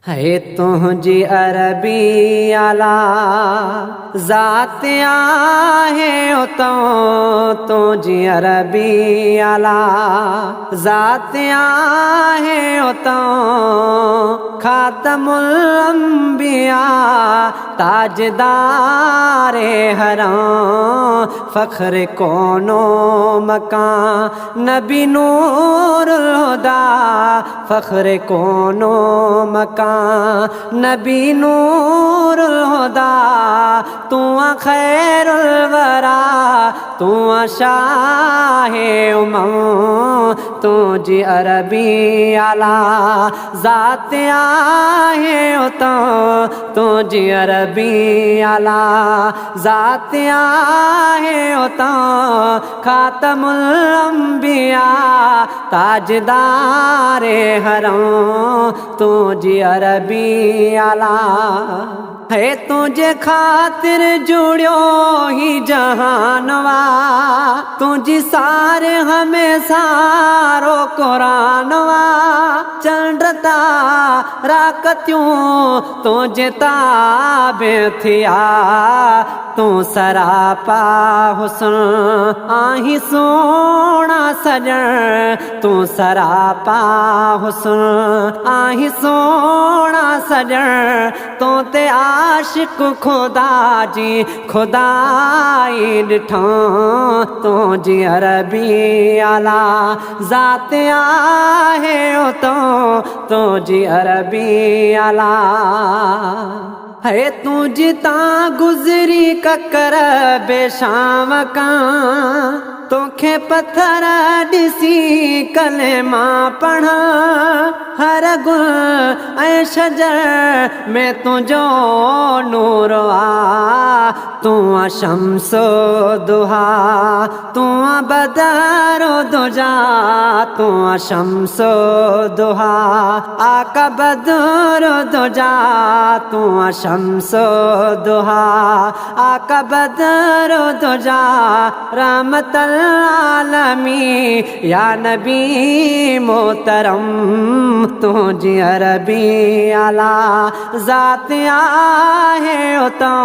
है तुझी अरबी आला ज़ात आहे तो तुझी अरबी आला ज़ात आहे तो खातमुल अंबिया ताजदारे हरां फ़ख्र कोनो मकान नबी नूरुल हुदा फ़ख्र कोनो मकान नबी नूरुल हुदा तू खैरुल वरा तू शाहे उमम तुझी अरबी आला ज़ात आहे तो तुझी अरबी आला ज़ात आहे तो खातमुल अंबिया ताजदारे हरां तुझी अरबी आला है तुझे खातिर जुड़ियो ही जहानवा तुझी सारे हमें सारो कुरानवा चंद्रता राकत्यूं तुझे ताबे थिया तू सरापा हुस्न आही सोना सजन तू सरापा हुस्न आही सोना सजन तो ते आशिक खुदा जी खुदाई ॾिठो तुझी अरबी आला ज़ात आहे तो तुझी अरबी आला है तुझी ता गुज़री ककर बेशाम का तोखे पत्थर ॾिसी कलेमा पढ़ा हर गुल ऐं शजर में तुझो नूर आ तू शम्सो दुहा तू बदरो दुजा तू शम्सो दुहा आका बदरो दुजा तू शम्सो दुहा आका बदरो दुजा रहमतल आलमी या नबी मोहतरम तुझी अरबी आला ज़ात आहे तो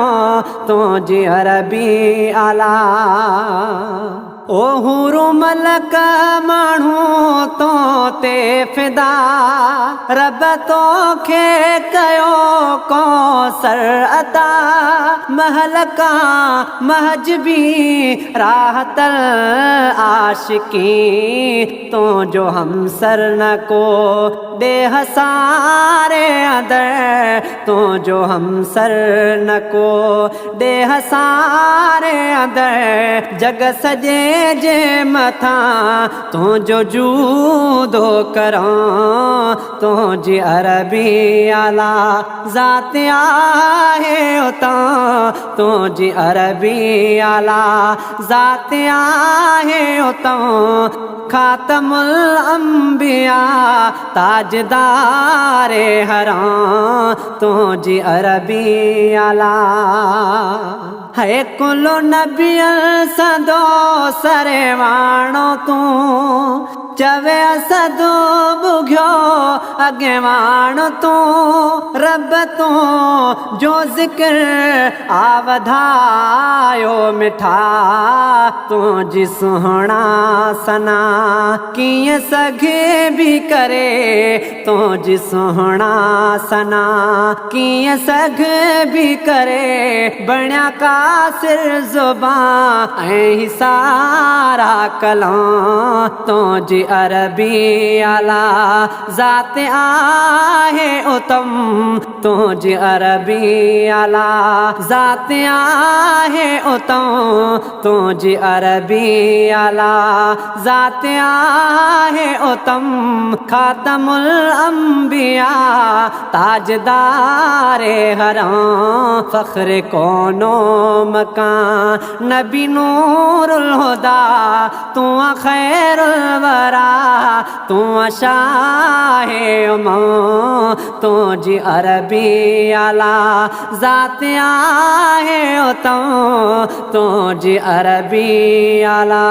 तुझी अरबी आला ओ हुरो मलक माण्हू तो ते फिदा रब तोखे कयो कौसर अता महलका महजबी राहतल आशिकी तो जो हमसर न को देह सारे अदर तो जो हमसर न को देह सारे अदर जग सजे जे मथा तुझो जूदो करां तुझी अरबी आला ज़ात आहे तो तुझी अरबी आला ज़ात आहे तो खातमुल अंबिया ताजदारे हरां तुझी अरबी आला है कुलो नबियल सदो सरे वाणो तू चवे सदो बुघ्यो अगे वाणो तू रब तू जो जिक्र आवधायो मिठा तुझी सुहणा सना किए सघे भी करे तुझी सुहणा सना किए सघे भी करे बण्या कासिर ज़ुबां ऐं सारा कलां तुझी अरबी आला ज़ात आहे उतम तुझी अरबी आला ज़ात आहे उतम तुझी अरबी आला ज़ात आहे उतम खातमुल अंबिया ताजदारे हरां फ़ख्र कोनो मकान नबी नूरुल हुदा तू खैरुल वरा तू शाहे उमम तुझी अरबी आला ज़ात आहे तो तुझी अरबी आला।